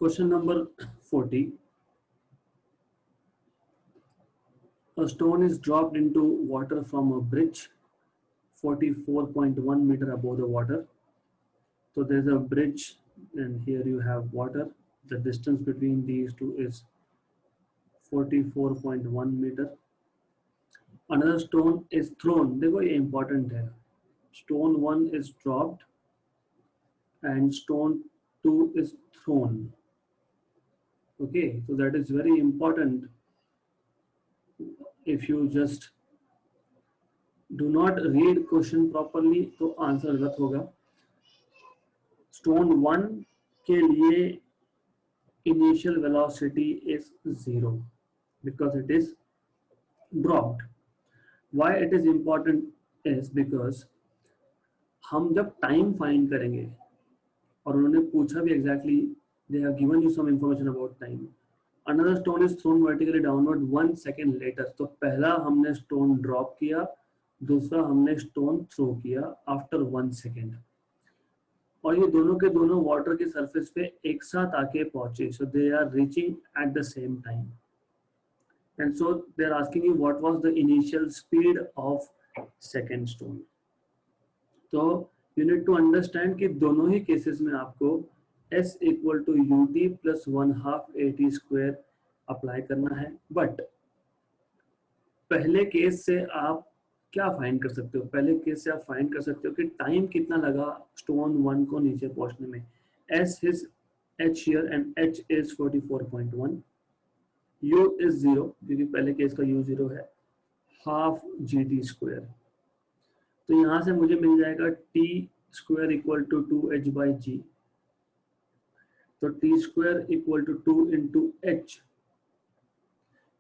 Question number 40. A stone is dropped into water from a bridge 44.1 meter above the water. So there's a bridge and here you have water. The distance between these two is 44.1 meter. Another stone is thrown. देखो ये important है. Stone 1 is dropped and stone 2 is thrown. Okay, so that is very important. If you just do not read question properly तो answer गलत होगा. Stone 1 के लिए initial velocity is 0 because it is dropped. Why it is important is because हम जब time find करेंगे और उन्होंने पूछा भी exactly they have given you some information about time. Another stone is thrown vertically downward 1 second later. तो पहला हमने stone drop किया, दूसरा हमने stone throw किया after 1 second. और ये दोनों के दोनों वाटर के सरफेस पे एक साथ आके पहुंचे. So they are reaching at the same time and so they are asking you what was the initial speed of second stone. तो यू नीड टू अंडरस्टैंड कि दोनों ही केसेस में आपको s equal to u t plus 1/2 AT square apply करना है. But पहले case से आप क्या फाइंड कर सकते हो? पहले केस से आप फाइंड कर सकते हो कि टाइम कितना लगा स्टोन 1 को नीचे पहुंचने में. S is h here and h is 44.1. u is 0 क्योंकि पहले केस का u 0 है. Half gt square. तो यहां से मुझे मिल जाएगा t square equal to 2h/g. तो t square equal to 2 into h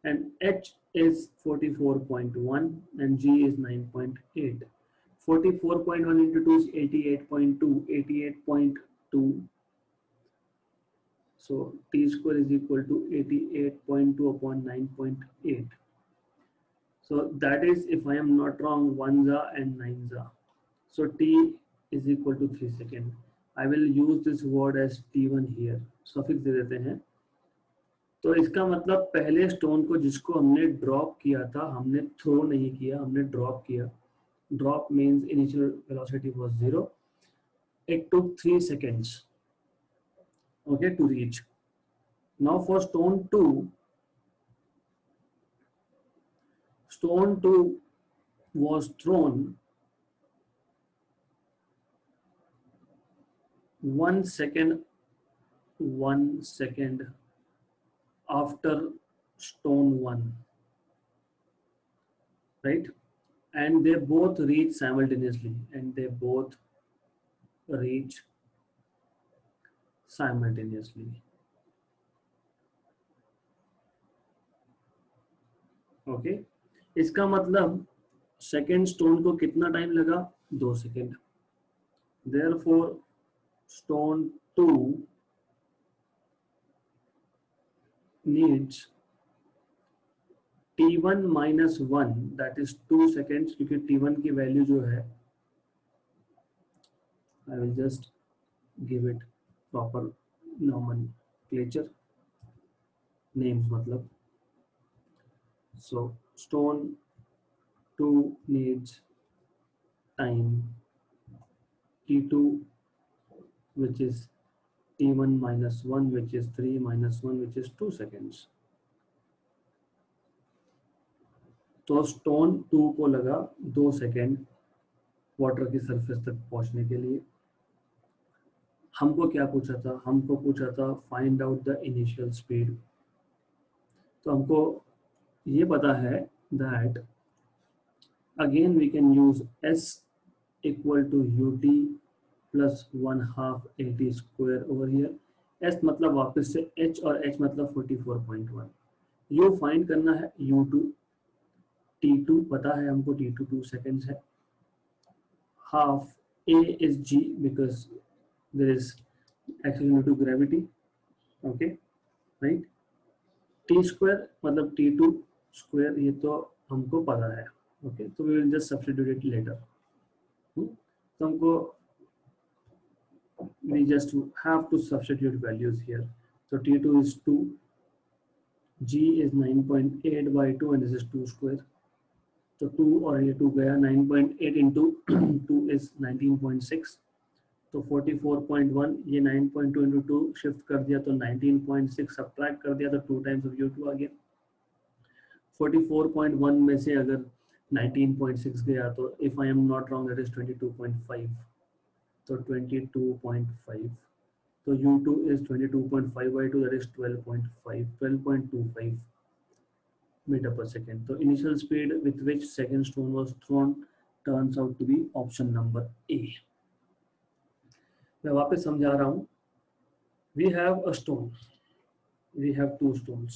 and h is 44.1 and g is 9.8. 44.1 into 2 is 88.2. 88.2. So t square is equal to 88.2 upon 9.8. So that is, if I am not wrong, 1s and 9s. So t is equal to 3 seconds. I will use this word as t1 here. Suffix दे देते हैं. तो इसका मतलब पहले stone को जिसको हमने drop किया था, हमने थ्रो नहीं किया, हमने ड्रॉप किया. Drop means initial velocity was 0. It took 3 seconds okay to reach. Now for stone 2 was thrown 1 second after stone 1, right? And they both reach simultaneously. Okay, इसका मतलब सेकेंड स्टोन को कितना टाइम लगा? 2 second. Therefore stone 2 needs t1 minus 1, that is 2 seconds, क्योंकि t1 की value जो है, I will just give it proper nomenclature, names मतलब. So stone 2 needs time t2, which is t1 minus 1, which is 3 minus 1, which is 2 seconds. तो stone 2 को लगा 2 second water की surface तक पहुंचने के लिए. हमको क्या पूछा था? हमको पूछा था find out the initial speed. तो हमको ये पता है that again we can use s equal to ut plus 1/2 AT square over here. s मतलब वापस से h और h मतलब 44.1. u फाइंड करना है u2. t2 पता है हमको, t2 2 seconds है. Half a is g because there is acceleration due to gravity. Okay, right? t square मतलब t2 square, ये तो हमको पता है. Okay, so we will just substitute it later. तो हमको we just have to substitute values here. So T2 is 2, G is 9.8 by 2 and this is 2 square. तो 2 और ये 2 गया, 9.8 इंटू 2 इज 19.6, तो 44.1, ये 9.2 इंटू 2 शिफ्ट कर दिया तो 19.6 सब्ट्रैक्ट कर दिया तो 2 टाइम्स ऑफ U2 आ गया। 44.1 में से अगर 19.6 गया तो if I am not wrong that is 22.5, तो 22.5, तो U2 is 22.5 by 2, that is 12.25 meter per second. So initial speed with which second stone was thrown turns out to be option number A. मैं वापस समझा रहा हूँ। We have a stone, we have two stones.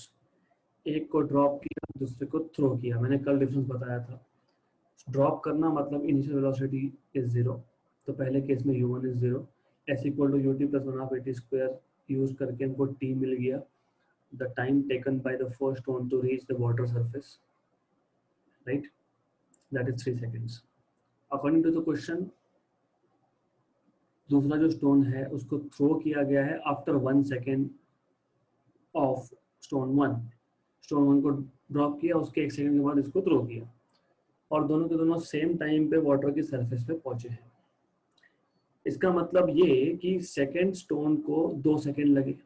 एक को drop किया, दूसरे को थ्रो किया। मैंने कल डिफरेंस बताया था। ड्रॉप करना मतलब इनिशियल वेलोसिटी इज 0, तो पहले केस में u1 is 0, s equal to ut plus 1/8 square use करके हमको t मिल गया, the time taken by the first stone to reach the water surface, right? That is 3 seconds. According to the question, दूसरा जो stone है उसको throw किया गया है after 1 second of stone 1। Stone 1 को ड्रॉप किया, उसके 1 सेकेंड के बाद इसको थ्रो किया, और दोनों के दोनों सेम टाइम पे वाटर की सरफेस पे पहुंचे हैं। इसका मतलब ये कि सेकेंड स्टोन को 2 सेकेंड लगे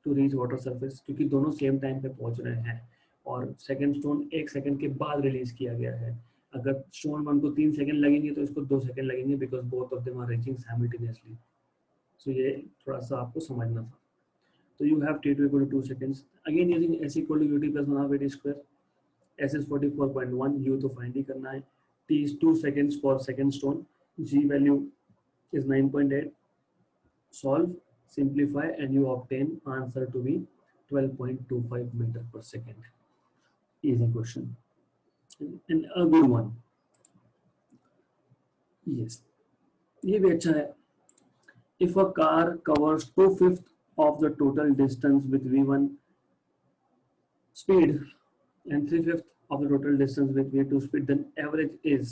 टू रीच वाटर सरफेस, क्योंकि दोनों सेम टाइम पे पहुंच रहे हैं, और सेकेंड स्टोन 1 सेकेंड के बाद रिलीज किया गया है। अगर स्टोन 1 को 3 सेकेंड लगेंगे तो इसको 2 सेकेंड लगेंगे, because both of them are reaching simultaneously. So ये थोड़ा सा आपको समझना था। तो you have T2 equal to 2 seconds, again using s equal to ut plus 1/8 square, s is 44.1, u तो फाइंड ही करना है, t is 2 seconds for second stone, g value is 9.8, solve, simplify, and you obtain answer to be 12.25 meter per second. Easy question and a good one. Yes, ये भी अच्छा है। If a car covers 2/5 of the total distance with v1 speed and 3/5 of the total distance with v2 speed, then average is,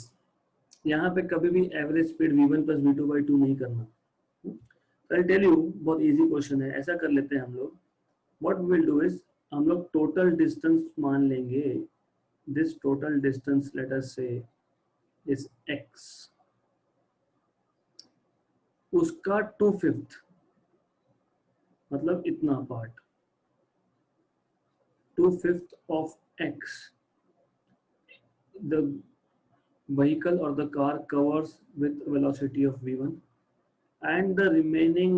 यहाँ पे कभी भी average speed v1 plus v2 by 2 नहीं करना। I'll tell you, बहुत easy question है। ऐसा कर लेते हैं हम लोग, what we will do is हम लोग टोटल डिस्टेंस मान लेंगे। This total distance let us से इज x, उसका 2/5 मतलब इतना part, 2/5 of x the vehicle or the car covers with velocity of v1, and the remaining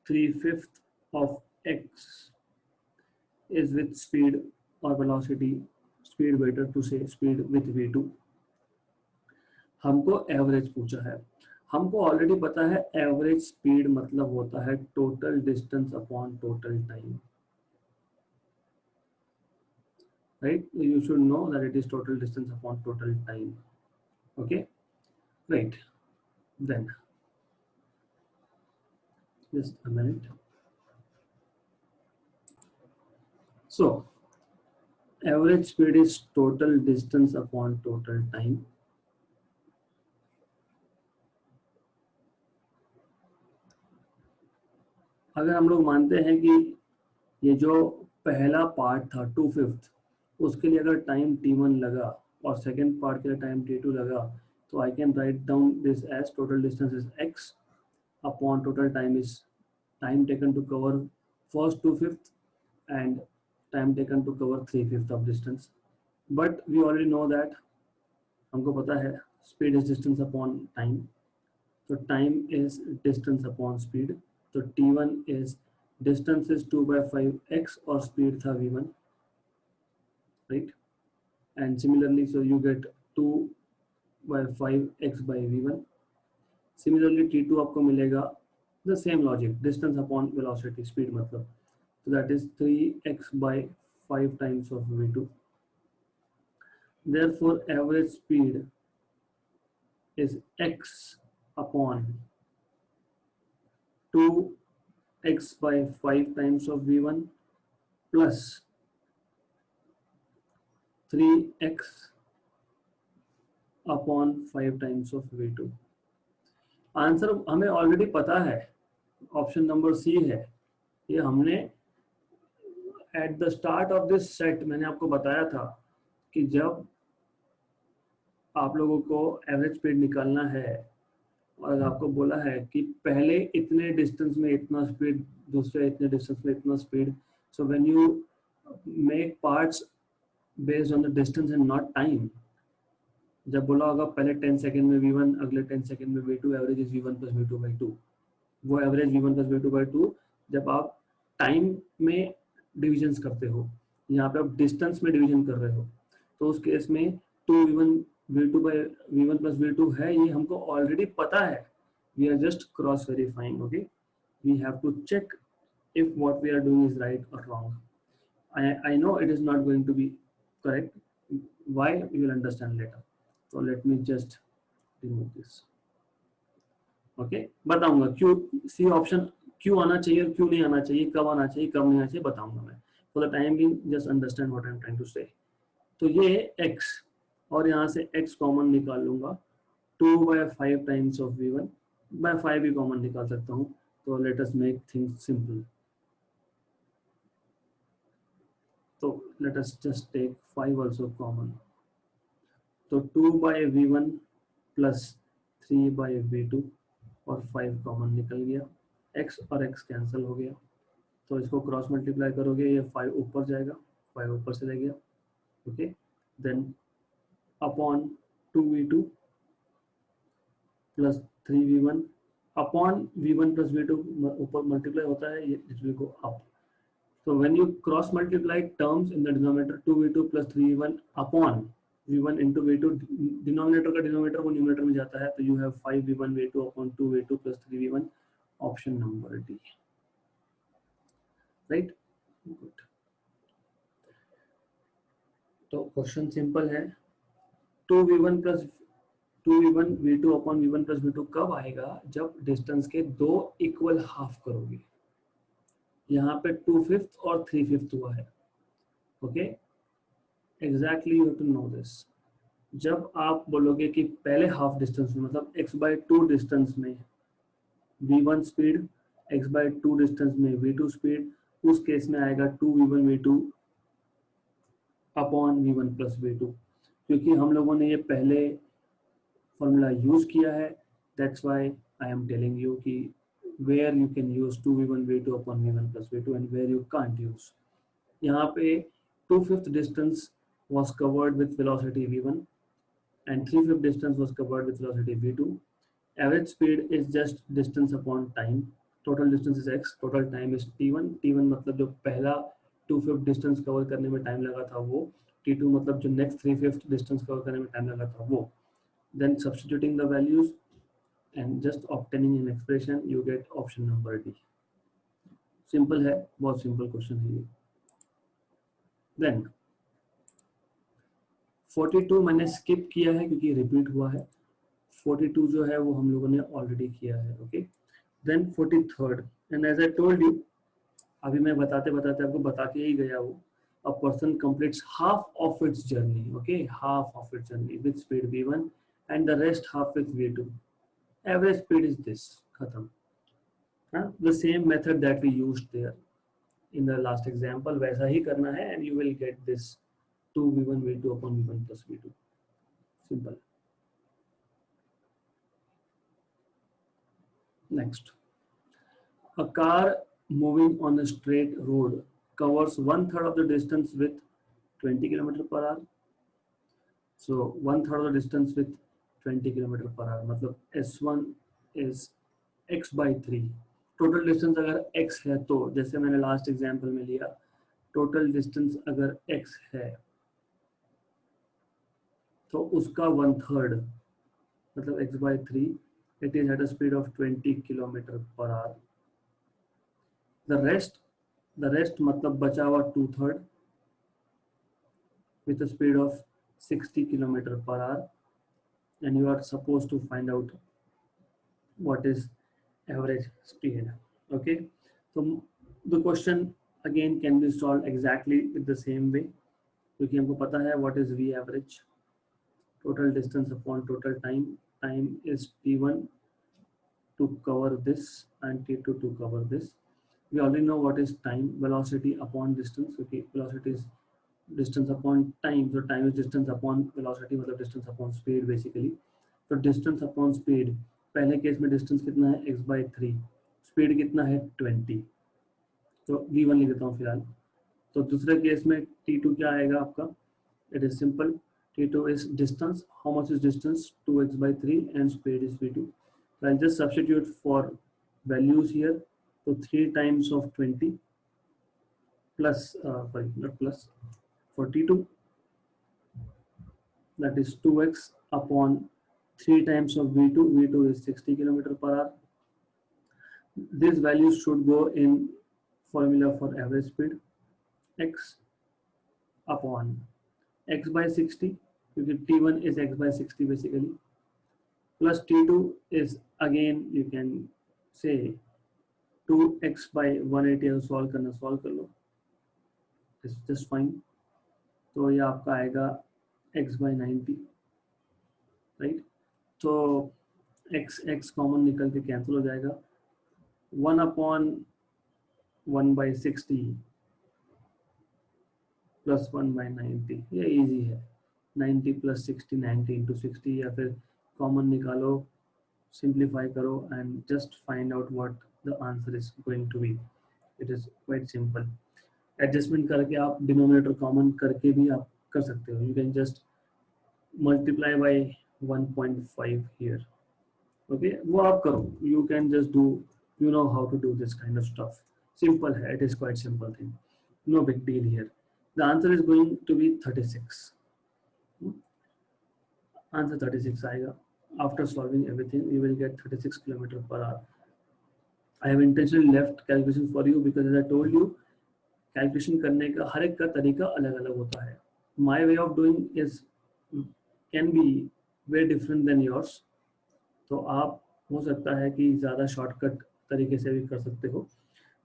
3/5 of x is with speed or velocity, speed better to say speed with v2। हमको average पूछा है। हमको already पता है average speed मतलब होता है total distance upon total time, right? You should know that it is total distance upon total time. Okay, right, then just a minute. So average speed is total distance upon total time. अगर हम लोग मानते हैं कि ये जो पहला part था 2/5, उसके लिए अगर टाइम t1 लगा और सेकेंड पार्ट के लिए टाइम t2 लगा, तो I can write down this as total distance is x upon total time is time taken to cover first 2/5 and time taken to cover 3/5 of distance. But we already know that हमको पता है speed is distance upon time, so time is distance upon speed, so t1 is distance is 2/5x और speed था v1, right? And similarly so you get 2/5x by v1. Similarly t2 आपको मिलेगा the same logic, distance upon velocity, speed मतलब, so that is 3x by 5 times of v2. Therefore average speed is x upon 2x by 5 times of v1 plus 3x upon 5 times of v2। Answer हमें already पता है, option number C है, ये हमने at the start of this set मैंने आपको बताया था कि जब आप लोगों को एवरेज स्पीड निकालना है और आपको बोला है कि पहले इतने डिस्टेंस में इतना स्पीड, दूसरे इतने डिस्टेंस में इतना speed, so when you make parts based on the distance and not time, जब बोला होगा पहले 10 सेकंड में v1, अगले 10 सेकंड में v2, average is v1 plus v2 by 2, वो average v1 plus v2 by 2 जब आप टाइम में डिविजन्स करते हो, यहाँ पे आप डिस्टेंस में डिवीजन कर रहे हो, तो उस केस में 2v1 v2 by v1 plus v2 है, ये हमको ऑलरेडी पता है, we are just cross verifying. Okay, we have to check if what we are doing is right or wrong. I know it is not going to be correct. Why, you will understand later. So let me just remove this. Okay, बताऊंगा क्यों C option क्यों आना चाहिए और क्यों नहीं आना चाहिए, कब आना चाहिए कब नहीं आना चाहिए बताऊंगा मैं. For the time being just understand what I am trying to say. तो ये x और यहाँ से x कॉमन निकाल लूंगा, 2/5 टाइम्स ऑफ v1 by 5 भी कॉमन निकाल सकता हूँ. तो let us make things simple. तो let us just take 5 also common. तो 2/v1 प्लस 3/v2 और 5 कॉमन निकल गया, x और x कैंसिल हो गया, तो इसको क्रॉस मल्टीप्लाई करोगे ये 5 ऊपर जाएगा, 5 ऊपर से रह गया. Okay, then upon 2v2 plus 3v1 upon v1 plus v2 ऊपर मल्टीप्लाई होता है, ये it will go up. So when you cross multiply terms in the denominator 2v2 plus 3v1 upon v1 into v2, denominator का denominator को numerator में जाता है, तो you have 5v1 v2 upon 2v2 plus 3v1, option number D. Right? Good. तो question simple है, 2v1 plus 2v1 v2 upon v1 plus v2 कब आएगा, जब डिस्टेंस के दो इक्वल हाफ करोगे. यहाँ पे 2/5 और 3/5 हुआ है. Okay, exactly you have to know this. जब आप बोलोगे कि पहले हाफ डिस्टेंस में मतलब x/2 डिस्टेंस में v1 स्पीड, x/2 डिस्टेंस में v2 स्पीड, उस केस में आएगा 2v1 v2 upon v1 plus v2. क्योंकि हम लोगों ने ये पहले फॉर्मूला यूज किया है, that's why I am telling you कि where you can use 2v1 v2 upon v1 plus v2 and where you can't use. यहाँ पे 2/5 distance was covered with velocity v1 and 3/5 distance was covered with velocity v2. Average speed is just distance upon time. Total distance is x, total time is t1. t1 मतलब जो पहला 2/5 distance cover करने में time लगा था वो, t2 मतलब जो next 3/5 distance cover करने में टाइम लगा था वो. Then substituting the values and just obtaining an expression, you get option number D. Simple है, बहुत सिंपल क्वेश्चन है ये. देन 42 मैंने स्किप किया है क्योंकि रिपीट हुआ है. 42 जो है वो हम लोगों ने ऑलरेडी किया है. Okay, then 43rd, and as I told you, अभी मैं बताते बताते आपको बता के ही गया हूँ, a person completes half of its journey, okay, half of its journey with speed v1 and the rest half with v2. Average speed is this, khatam. The same method that we used there in the last example, वैसा ही करना है and you will get this 2v1 v2 upon v1 plus v2. Simple. Next, a car moving on a straight road covers 1/3 of the distance with 20 km/h. So 1/3 of the distance with 20 km/h, मतलब s1 is x/3. Total distance अगर x है, तो जैसे मैंने last example में लिया, total distance अगर x है तो उसका 1/3 मतलब x/3, it is at a speed of 20 km/h. the rest मतलब बचा हुआ 2/3 with a speed of 60 km/h, and you are supposed to find out what is average speed. Okay, so the question again can be solved exactly with the same way, क्योंकि हमको पता है what is v average, total distance upon total time. Time is t1 to cover this and t2 to cover this. we already know what is time, velocity upon distance. Okay, velocity is distance upon time, so time is distance upon velocity, मतलब distance upon speed basically. तो distance upon speed, पहले case में distance कितना है x/3, speed कितना है 20, तो v1 लिख देता हूँ फिलहाल. तो दूसरे केस में t2 क्या आएगा आपका, it is simple, t2 is distance, how much is distance, 2x/3 and speed is v2. So I'll just substitute for values here. So 3 times of 20 plus, sorry, not plus, 42, that is 2x upon 3 times of v2. V2 is 60 km/h. These values should go in formula for average speed, x upon x/60, because t1 is x/60 basically, plus t2 is, again you can say 2x/180. Solve करना, solve कर लो, it's just fine. तो ये आपका आएगा x/90, right. तो x common निकल के cancel हो जाएगा. 1/1/60 प्लस 1/90, ये इजी है. 90 प्लस 60, 90 इंटू 60, या फिर कॉमन निकालो, सिंप्लीफाई करो and just find out what the answer is going to be. It is quite simple. Adjustment करके आप डिनोमिनेटर कॉमन करके भी आप कर सकते हो. You can just multiply by 1.5 here. Okay, वो आप करो. You can just do, you know how to do this kind of stuff. Simple है, it is quite simple thing, no big deal here. The answer is going to be 36. Answer 36 आएगा. After solving everything you will get 36 km/h. I have intentionally left calculation for you because as I told you, calculation करने का हर एक का तरीका अलग अलग होता है. My way of doing is can be very different than yours. तो आप हो सकता है कि ज़्यादा शॉर्टकट तरीके से भी कर सकते हो.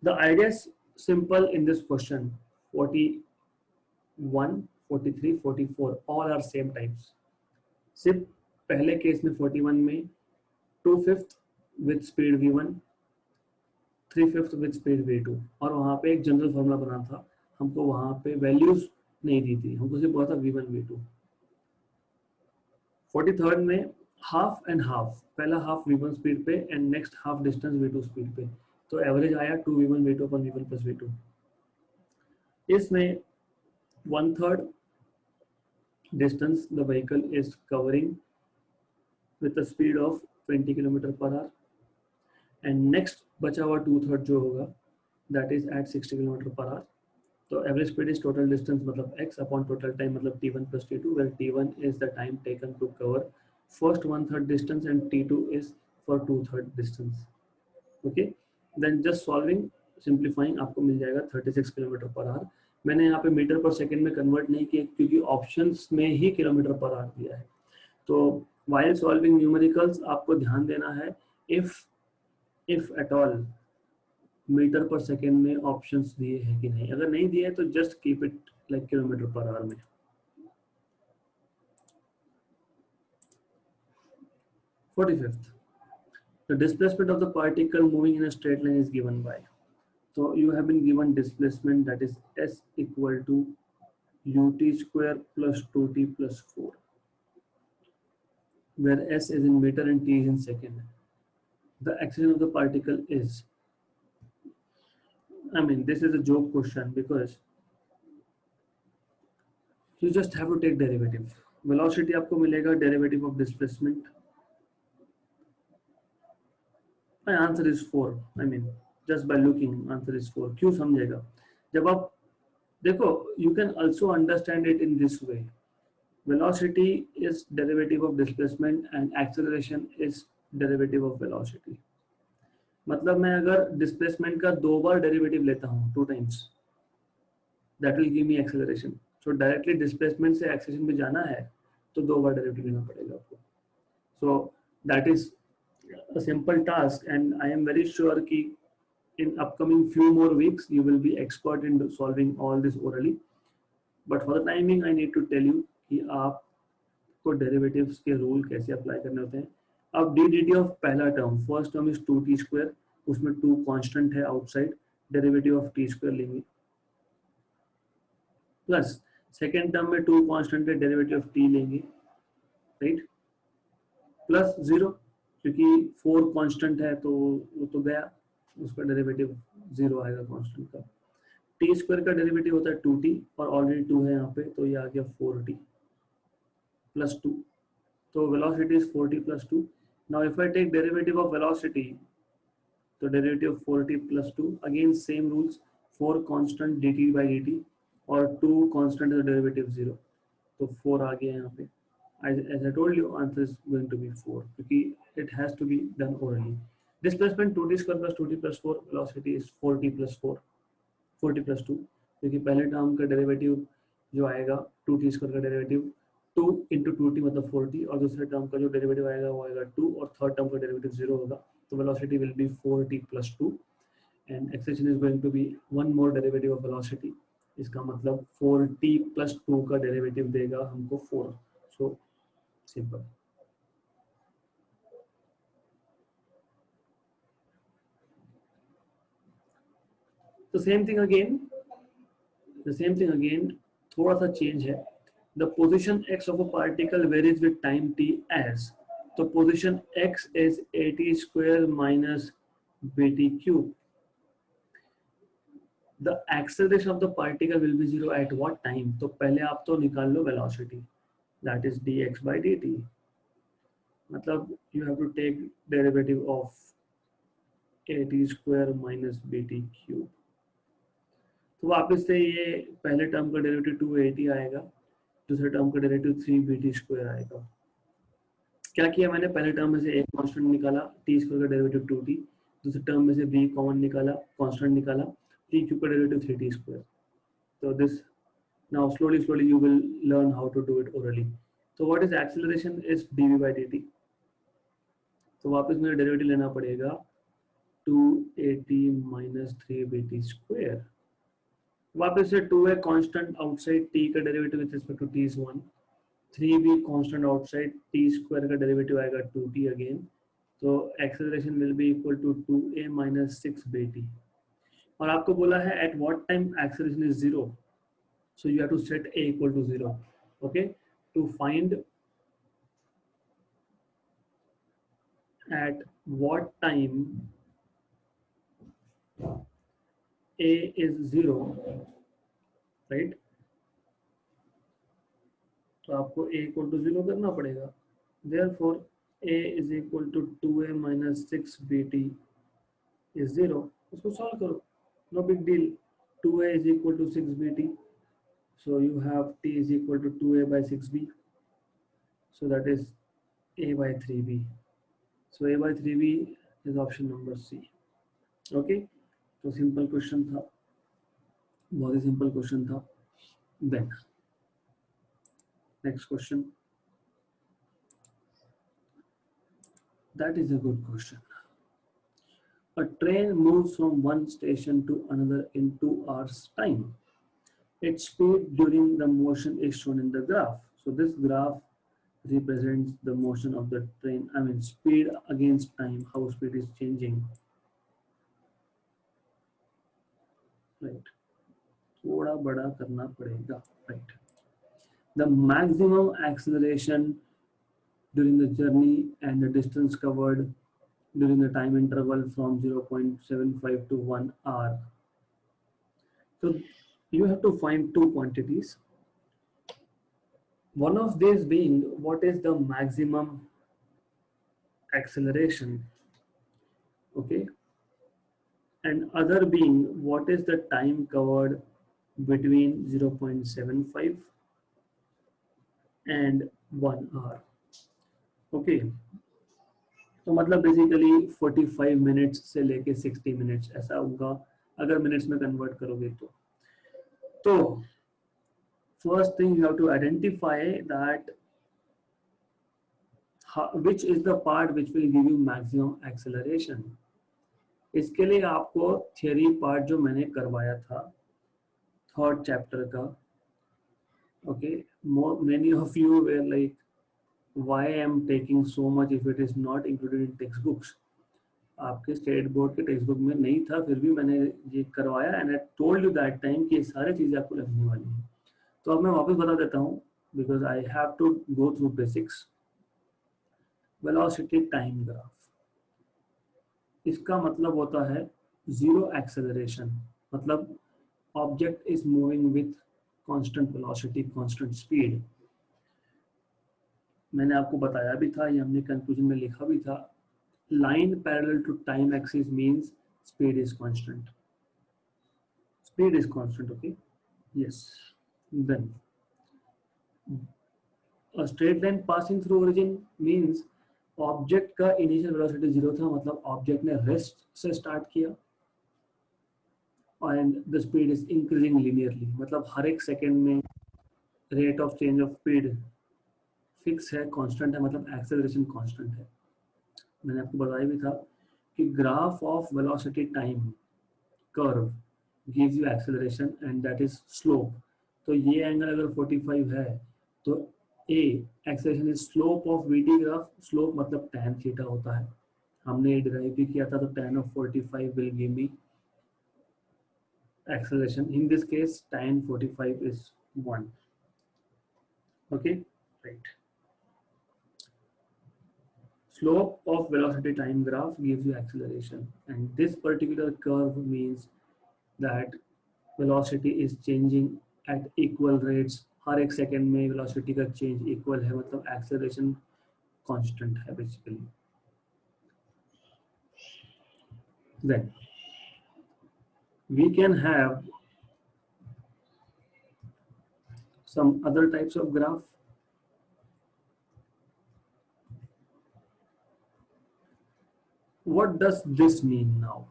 The idea is simple in this question. 41, 43, 44 all are same types. सिर्फ पहले केस में 41 में 2/5 with speed v1, 3/5 with speed v2, और वहाँ पे एक जनरल फॉर्मूला बना था. हमको वहाँ पे वैल्यूज नहीं दी थी, हमको सिर्फ बोला था v1 v2. 43rd में हाफ एंड हाफ, पहला हाफ v1 स्पीड पे and next half distance v2 speed पे, तो एवरेज आया 2v1 v2 अपन v1 plus v2. इसमें 1/3 distance the vehicle is covering with a speed of 20 km/h and next बचा हुआ 2/3 जो होगा that is at 60 km/h. तो average speed is total distance मतलब x अपॉन टोटल टाइम मतलब t1 plus t2, where t1 is the time taken to cover first 1/3 distance and t2 is for 2/3 distance. Okay, then just solving, simplifying, आपको मिल जाएगा 36 km/h. मैंने यहाँ पे metre पर second में convert नहीं किया क्योंकि ऑप्शंस में ही km/h दिया है. तो while solving numéricals आपको ध्यान देना है, if at all मीटर पर सेकंड में ऑप्शंस दिए हैं कि नहीं. अगर नहीं दिए तो just keep it like km/h में. Forty-fifth, the displacement of the particle moving in a straight line is given by. So you have been given displacement, that is s equal to ut square plus 2t plus 4, where s is in meter and t is in second. The acceleration of the particle is, I mean this is a joke question because you just have to take derivative. Velocity आपको मिलेगा derivative of displacement. My answer is 4. I mean just by looking answer is 4. क्यों समझेगा जब आप देखो, you can also understand it in this way. Velocity is derivative of displacement and acceleration is derivative of velocity. मतलब मैं अगर displacement का 2 बार derivative लेता हूँ 2 times, that will give me acceleration. So directly displacement से acceleration पे जाना है तो 2 बार derivative लेना पड़ेगा आपको. So that is a simple task and I am very sure कि in upcoming few more weeks you will be expert in solving all this orally. But for the timing I need to tell you कि आपको derivatives के rule कैसे apply करने होते हैं. अब D D T of पहला term, first term is 2t square, उसमें 2 कांस्टेंट है outside, derivative of T square लेंगे, प्लस सेकेंड टर्म में टू कांस्टेंट है, डेरिवेटिव ऑफ टी लेंगे, राइट, प्लस जीरो, क्योंकि फोर कांस्टेंट है तो वो तो गया, उसका डेरिवेटिव जीरो आएगा कांस्टेंट का। टी स्क्वायर का डेरिवेटिव होता है 2t और ऑलरेडी 2 है यहाँ पे, तो ये आ गया 4t प्लस 2, तो velocity is 4t plus 2। Now if I take derivative of velocity, तो derivative of 4t plus 2, again same rules, 4 constant dt by dt और 2 कांस्टेंट इज डेरिवेटिव 0, तो 4 आ गया यहाँ पे। as I told you, answer is going to be 4 क्योंकि it has to be done orally. Displacement 2t square plus 2t plus 4, velocity is 4t plus 4, 4t plus 2, क्योंकि पहले term का derivative जो आएगा 2t स्क्वायर का derivative 2 into 2t मतलब 4t, और दूसरे टर्म का जो डेरिवेटिव आएगा वो आएगा 2, और थर्ड टर्म का डेरिवेटिव 0 होगा, तो velocity will be 4t plus 2 and acceleration is going to be one more derivative of velocity, इसका मतलब 4t plus 2 का डेरिवेटिव देगा हमको 4, सो simple. The same thing again, थोड़ा सा चेंज है। The position x of a particle varies with time t as, तो position x is at square minus bt cube. The acceleration of the particle will be 0 at what time? तो पहले आप तो निकाल लो velocity, that is dx by dt, मतलब you have to take derivative of at square minus bt cube, तो वापस से ये पहले टर्म का डेरिवेटिव 280 आएगा, दूसरे टर्म का डेरिवेटिव 3bt स्क्वायर आएगा। क्या किया मैंने, पहले टर्म में से एक कांस्टेंट निकाला, टी स्क्वायर का डेरिवेटिव 2t, दूसरे टर्म में से b कॉमन निकाला, कांस्टेंट निकाला, t क्यूब का डेरिवेटिव 3t स्क्वायर। तो this now slowly you will learn how to do it orally. So what is acceleration is dv by dt, तो वापस मुझे डेरिवेटिव लेना पड़ेगा 280 minus 3bt स्क्वायर, वापस से 2 है कांस्टेंट आउटसाइड, t का derivative with respect to t is 1, 3 भी कांस्टेंट आउटसाइड, t स्क्वायर का डेरिवेटिव आएगा 2t अगेन, तो acceleration will be equal to 2a minus 6bt, और आपको बोला है at what time acceleration is 0, so you have to set a equal to 0, okay, to find at what time a is 0, right, तो आपको a equal to 0 करना पड़ेगा, therefore a is equal to 2a minus 6bt is 0, उसको solve करो, no big deal, 2a is equal to 6bt, so you have t is equal to 2a by 6b, so that is a by 3b, so a by 3b is option number C, okay, तो simple question था, बहुत ही simple question था। Then next question, that is a good question. A train moves from one station to another in 2 hours time. Its speed during the motion is shown in the graph. So this graph represents the motion of the train, I mean speed against time, how speed is changing, right, थोड़ा बड़ा करना पड़ेगा, right. The maximum acceleration during the journey and the distance covered during the time interval from 0.75 to 1 hour. So you have to find two quantities. One of these being what is the maximum acceleration, okay, and other being what is the time covered between 0.75 and 1 hour, okay. तो मतलब basically 45 minutes से लेके 60 minutes ऐसा होगा अगर minutes में convert करोगे तो first thing you have to identify that which is the part which will give you maximum acceleration. इसके लिए आपको थियरी पार्ट जो मैंने करवाया था थर्ड चैप्टर का, okay, many of you were like why I am taking so much if it is not included in textbooks. आपके state board के टेक्स्ट बुक में नहीं था, फिर भी मैंने ये करवाया and I told you that time कि ये सारी चीज़ें आपको लगने वाली हैं। तो अब मैं वापस बता देता हूँ, because I have to go through basics. Velocity time graph, इसका मतलब होता है जीरो एक्सेलरेशन, मतलब object is moving with constant velocity, constant speed. मैंने आपको बताया भी था, ये हमने कंक्लूजन में लिखा भी था, line parallel to time axis means speed is constant. Speed is constant, okay? Yes. Then a straight line passing through origin means object का इनिशियल वेलोसिटी जीरो था, मतलब ऑब्जेक्ट ने रेस्ट से स्टार्ट किया and the speed is increasing linearly, मतलब हर एक second में rate of change of speed fix है, कांस्टेंट है, मतलब एक्सेलरेशन कांस्टेंट है। मैंने आपको बताया भी था कि graph of velocity time curve gives you acceleration and that is slope। तो ये एंगल अगर 45 है तो a acceleration is slope of vt graph, slope मतलब tan थीटा होता है, हमने ये डिराइव भी किया था। तो tan of 45 will give me acceleration, in this case tan 45 is 1, okay, right। Slope of velocity time graph gives you acceleration and this particular curve means that velocity is changing at equal rates, हर एक second में velocity का change equal है, मतलब acceleration constant है basically. Then we can have some other types of graph. What does this mean now?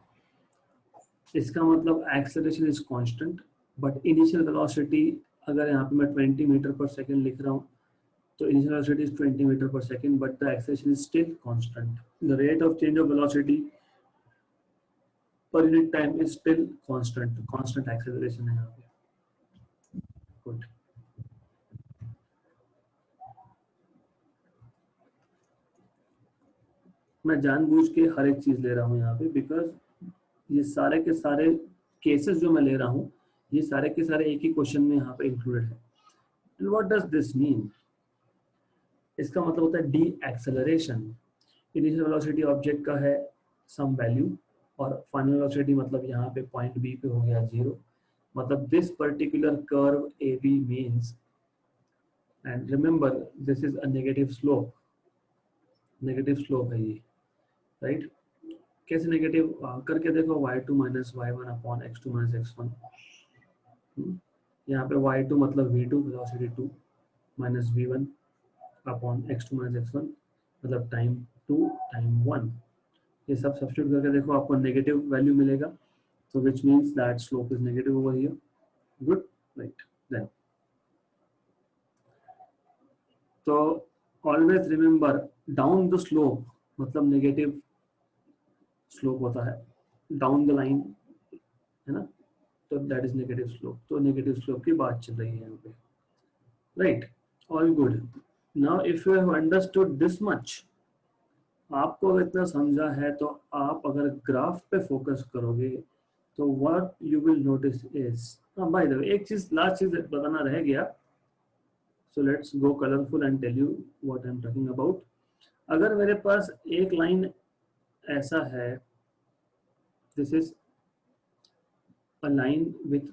इसका मतलब acceleration is constant but initial velocity, अगर यहाँ पे मैं 20 मीटर पर सेकेंड लिख रहा हूँ तो इनिशियल वेलोसिटी इज 20 मीटर पर second but the acceleration is still constant. The rate of change of velocity per unit time is still constant, constant acceleration है यहाँ पे। गुड। मैं जानबूझ के हर एक चीज ले रहा हूँ यहाँ पे बिकॉज ये सारे के सारे केसेस जो मैं ले रहा हूँ ये सारे के सारे एक ही क्वेश्चन में यहाँ पे इंक्लूडेड है। And what does this mean? इसका मतलब होता है D acceleration. Initial velocity object का है सम वैल्यू और फाइनल वेलोसिटी मतलब यहाँ पे पॉइंट बी पे हो गया जीरो, मतलब this particular curve A B means, and remember this is a negative slope, negative slope है ये, राइट। कैसे नेगेटिव करके देखो, y2 minus y1 upon x2 minus x1। यहाँ पे y2 मतलब v2 velocity 2 minus v1 upon x2 minus x1 मतलब time 2 time 1। ये सब सब्स्टिट्यूट करके देखो आपको नेगेटिव वैल्यू मिलेगा, तो which means that slope is negative over here. Good, right. Then तो always remember down the slope मतलब नेगेटिव स्लोप होता है, डाउन द लाइन है ना, तो दैट इज नेगेटिव स्लोप। तो नेगेटिव स्लोप की बात चल रही है यहाँ पे, right. All good. Now if you have understood this much, आपको अगर इतना समझा है तो आप अगर ग्राफ पे फोकस करोगे तो what you will notice is, by the way एक चीज लास्ट चीज बताना रह गया, so let's go colourful and tell you what I am talking about. अगर मेरे पास एक लाइन ऐसा है, this is a line with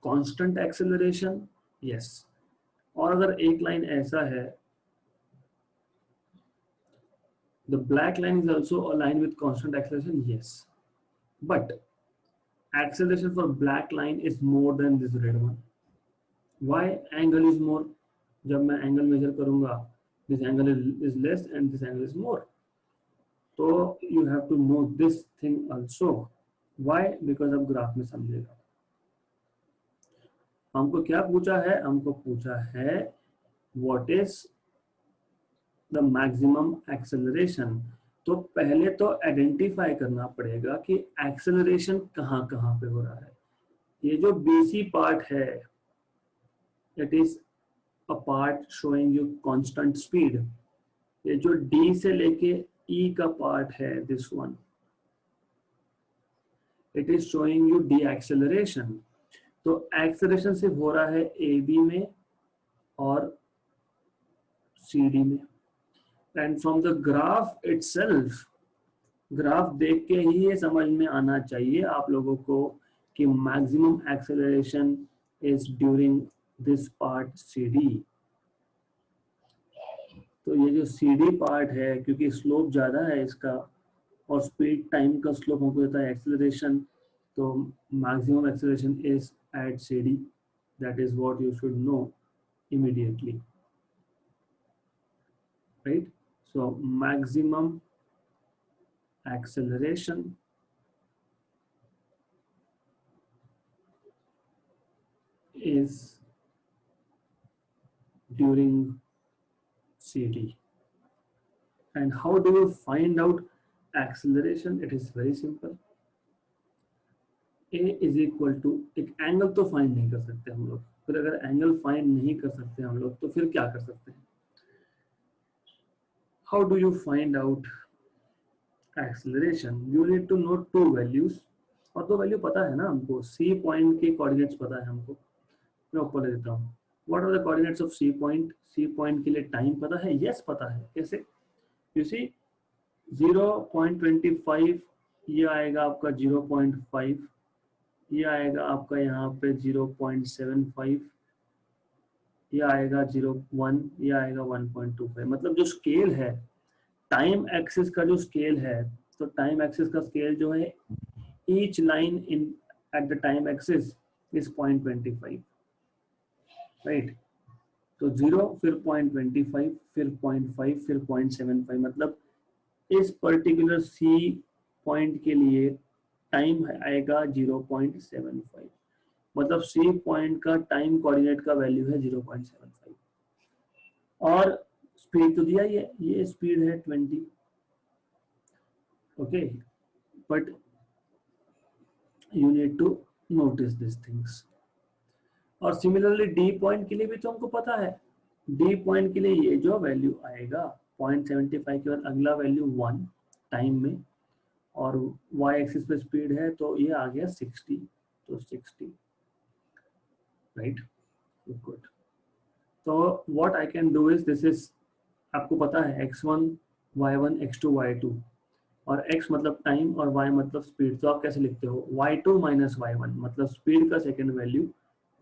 constant acceleration, yes। और अगर एक लाइन ऐसा है, the black line is also a line with constant acceleration, yes, but acceleration for black line is more than this red one। why angle is more? जब मैं angle measure करूंगा, this angle is less and this angle is more, तो you have to know this thing also। why? because अब graph में समझेगा। हमको क्या पूछा है? हमको पूछा है what is the maximum acceleration. तो पहले तो आइडेंटिफाई करना पड़ेगा कि एक्सेलरेशन कहाँ कहाँ पे हो रहा है। ये जो बीसी पार्ट है, it is a part showing you constant speed. ये जो डी से लेके ई का पार्ट है, this one, it is showing U D acceleration. तो एक्सेलरेशन सिर्फ हो रहा है ए बी में और सी डी में। And from the graph itself, graph देख के ही ये समझ में आना चाहिए आप लोगों को कि maximum acceleration is during this part C D. तो ये जो सी डी पार्ट है, क्योंकि स्लोप ज़्यादा है इसका और स्पीड टाइम का स्लोप हमको देता है एक्सेलरेशन, तो maximum acceleration is at C D. That is what you should know immediately, right? So maximum acceleration is during CD. And how do you find out acceleration? It is very simple. A is equal to, एक angle तो find नहीं कर सकते हम लोग, फिर अगर angle find नहीं कर सकते हम लोग तो फिर क्या कर सकते हैं? How do you find out acceleration? You need to know two values, और दो वैल्यू पता है ना हमको, सी पॉइंट के कोऑर्डिनेट्स पता है हमको, मैं ऊपर ले देता हूँ। What are the coordinates of C point? C point के लिए टाइम पता है, यस पता है। कैसे? यू सी 0.25 ये आएगा आपका 0.5, ये आएगा आपका यहाँ पे 0.75, ये आएगा 0.1, ये आएगा 1.25। मतलब जो स्केल है टाइम एक्सिस का, जो स्केल है, तो टाइम एक्सिस का स्केल जो है each line in at the time axis is 0.25, right? तो 0 फिर 0.25 फिर 0.5 फिर 0.75, मतलब इस पर्टिकुलर सी पॉइंट के लिए टाइम आएगा 0.75। मतलब सी पॉइंट का टाइम कोऑर्डिनेट का वैल्यू है 0.75 और स्पीड तो दिया ही है, ये स्पीड है 20, okay, but you need to notice this things. और सिमिलरली डी पॉइंट के लिए भी तो हमको पता है, डी पॉइंट के लिए ये जो वैल्यू आएगा 0.75 के बाद अगला वैल्यू 1 टाइम में, और y एक्सिस पे स्पीड है तो ये आ गया 60, तो 60, राइट? गुड। तो what I can do is, this is, आपको पता है x1 y1 x2 y2, और x मतलब टाइम और y मतलब स्पीड, तो आप कैसे लिखते हो? y2 माइनस y1 मतलब स्पीड का second value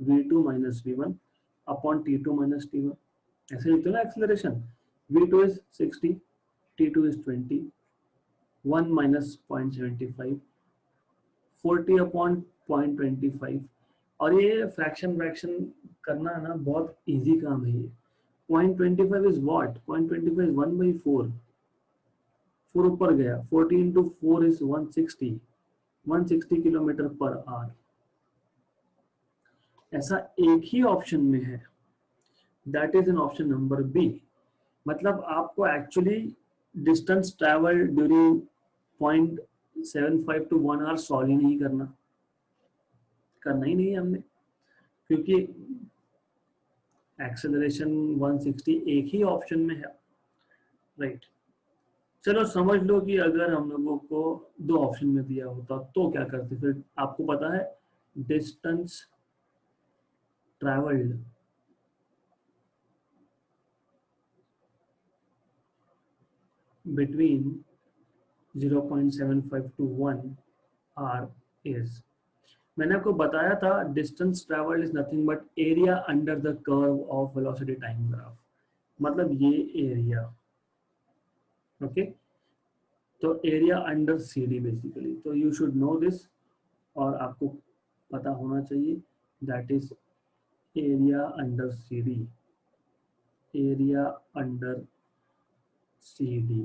v2 minus v1 upon t2 minus t1, ऐसे लिखते हो ना acceleration. v2 is 60, t2 is 20, 1 minus 0.75, 40 upon 0.25, और ये फ्रैक्शन करना ना बहुत इजी काम है ये। 0.25 इज व्हाट? 0.25 इज 1/4, 4 ऊपर गया, 40 into 4 is 160 kilometre per hour. ऐसा एक ही ऑप्शन में है, that is in option number B. मतलब आपको actually distance travel during 0.75 to 1 hour solve ही नहीं करना ही नहीं है हमने, क्योंकि एक्सेलरेशन 160 एक ही ऑप्शन में है, राइट? चलो समझ लो कि अगर हम लोगों को दो ऑप्शन में दिया होता तो क्या करते? फिर आपको पता है distance travelled between 0.75 to 1 hour is, मैंने आपको बताया था distance travel is nothing but area under the curve of velocity time graph, मतलब ये एरिया, ओके? तो area under C D basically, तो यू शुड नो दिस, और आपको पता होना चाहिए, that is area under C D, area under C D,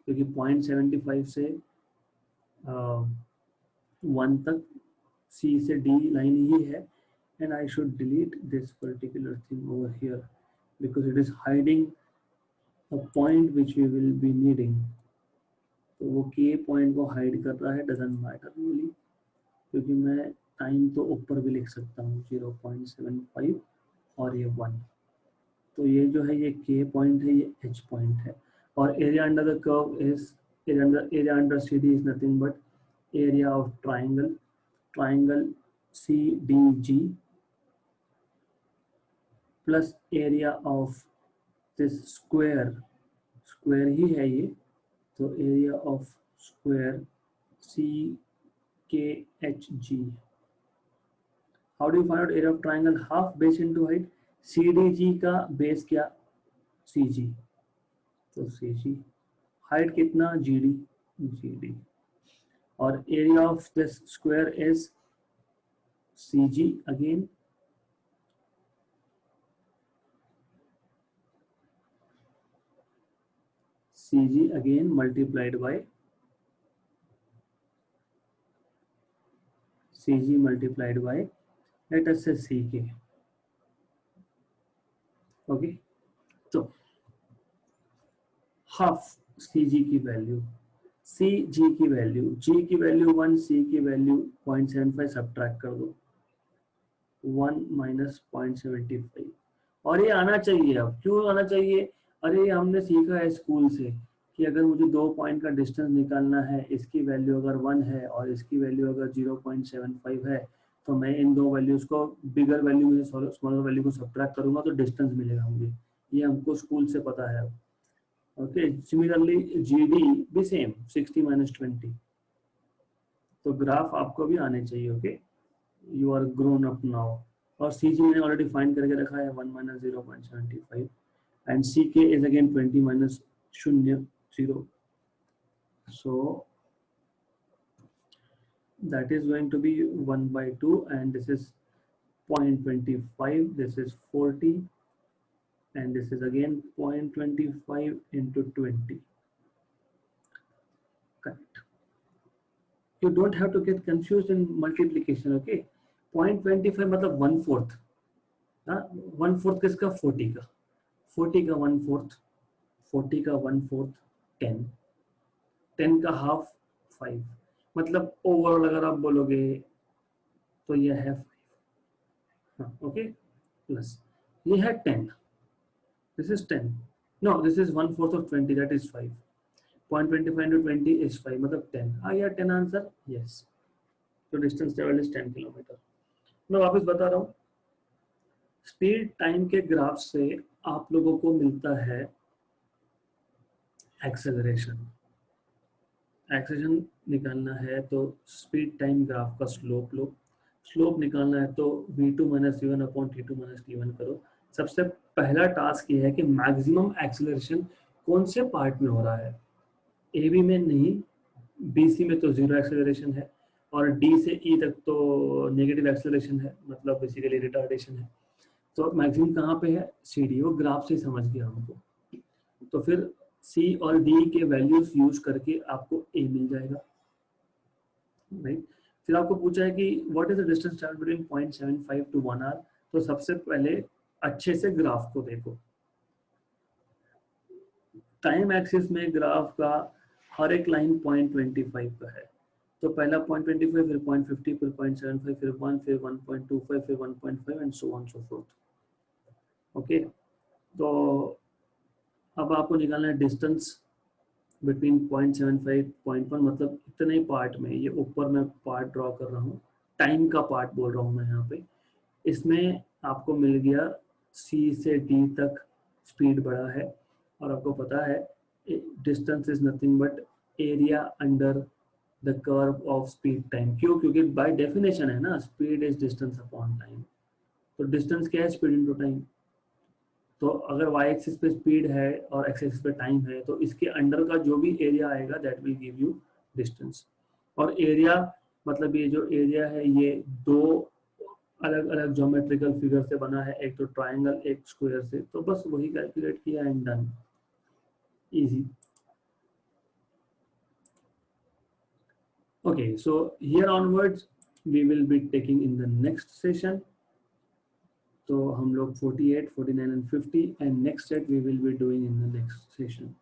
क्योंकि 0.75 से 1 तक सी से डी लाइन ही है, and I should delete this particular thing over here because it is hiding a point which we will be needing. तो वो के point को hide कर रहा है, डजंट मैटर रियली, क्योंकि मैं टाइम तो ऊपर भी लिख सकता हूँ 0.75 और ये 1, तो ये जो है ये के पॉइंट है, ये एच पॉइंट है, और area under the curve is area under C D is nothing but area of triangle CDG plus area of this square ही है ये, तो area of square CKHG. How do you find out area of triangle? Half base into height. CDG का base क्या? CG. तो CG. Height कितना? GD. और area of this square is CG again. CG again multiplied by CG multiplied by, let us say CK. Okay, so half CG की value, CG की value, G की value 1, C की value 0.75, subtract कर दो 1 minus 0.75, और ये आना चाहिए। अब क्यों आना चाहिए? अरे हमने सीखा है स्कूल से कि अगर मुझे 2 पॉइंट का डिस्टेंस निकालना है, इसकी वैल्यू अगर 1 है और इसकी वैल्यू अगर 0.75 है, तो मैं इन दो वैल्यूज को बिगर वैल्यू में स्मॉलर वैल्यू को सब्ट्रैक्ट करूंगा तो डिस्टेंस मिलेगा मुझे। ये हमको स्कूल से पता है। ओके, सिमिलरली जीडी भी सेम 60 माइनस 20। तो ग्राफ आपको भी आने चाहिए। Okay, you are grown up now. और सी जी मैंने ऑलरेडी फाइंड करके रखा है 1 माइनस 0.75 एंड सी के is again 20 minus 0. So that is going to be 1 by 2 and this is 0.25, this is 40 and this is again 0.25 into 20. Correct. You don't have to get confused in multiplication. Okay, 0.25 मतलब 1/4, 1/4 किसका? 40 का, 40 का 1/4, 40 का 1/4 10, 10 का half 5, मतलब overall अगर आप बोलोगे तो ये है 5. ओके, प्लस ये है 10, this is 10, no this is 1/4 of 20, that is 5. 0.25 into 20 is 5, मतलब 10 आ गया। 10 आंसर, यस। तो डिस्टेंस ट्रेवल इज 10 किलोमीटर। मैं वापस बता रहा हूँ, स्पीड टाइम के ग्राफ से आप लोगों को मिलता है एक्सेलरेशन। एक्सेलरेशन निकालना है तो स्पीड टाइम ग्राफ का स्लोप लो, स्लोप निकालना है तो v2 minus v1 upon t2 minus t1 करो। सबसे पहला टास्क ये है कि मैक्सिमम एक्सेलरेशन कौन से पार्ट में हो रहा है। ए बी में नहीं, बी सी में तो जीरो एक्सेलरेशन है और डी से ई तक तो नेगेटिव एक्सेलरेशन है, मतलब बेसिकली रिटार्डेशन है। तो मैक्सिमम कहाँ पे है? C D. वो ग्राफ से समझ गया हमको। तो फिर सी और डी के वैल्यूज यूज करके आपको ए मिल जाएगा, राइट। फिर आपको पूछा है कि what is the distance travelled between 0.75 to 1 hour. तो सबसे पहले अच्छे से ग्राफ को देखो। टाइम एक्सिस में ग्राफ का हर एक लाइन 0.25 का है, तो पहला 0.25, फिर 0.50, फिर 0.75, फिर 1, फिर 1.25, फिर 1.5 and so on so fourth. Okay, तो अब आपको निकालना है डिस्टेंस बिटवीन 0.75 0.1, मतलब इतने पार्ट में, ये ऊपर मैं पार्ट ड्रॉ कर रहा हूँ, टाइम का पार्ट बोल रहा हूँ मैं यहाँ पे। इसमें आपको मिल गया C से D तक स्पीड बढ़ा है और आपको पता है distance is nothing but area under the curve of speed time. क्यों? क्योंकि बाय डेफिनेशन है ना, speed is distance upon time. तो डिस्टेंस क्या है? Speed into time. तो अगर y एक्सिस पे स्पीड है और x एक्सिस पे टाइम है, तो इसके अंडर का जो भी एरिया आएगा that will give you distance. और एरिया मतलब ये जो एरिया है ये दो अलग अलग ज्योमेट्रिकल फिगर से बना है, एक तो ट्राइंगल एक स्क्वायर से। तो बस वही कैलकुलेट किया and done, easy. Okay, so here onwards we will be taking in the next session. तो हम लोग 48, 49 and 50 and next set we will be doing in the next session.